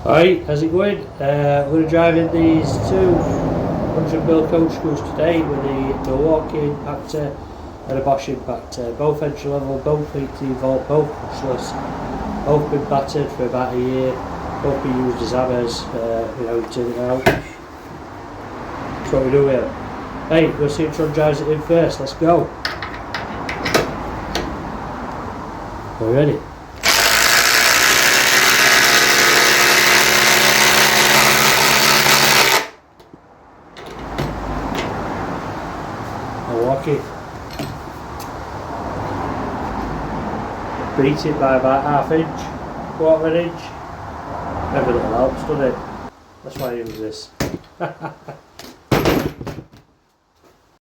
Alright, how's it going? We're going to drive in these two 100mm coach screws today with the Milwaukee impactor and a Bosch impactor. Both entry level, both 18 volt, both brushless, both been battered for about a year, both been used as hammers. You know, turn it out. That's what we do here. Hey, we'll see which one drives it in first. Let's go. Are we ready? Milwaukee. Beat it by about ½ inch, quarter inch. Every little helps, doesn't it? That's why I use this.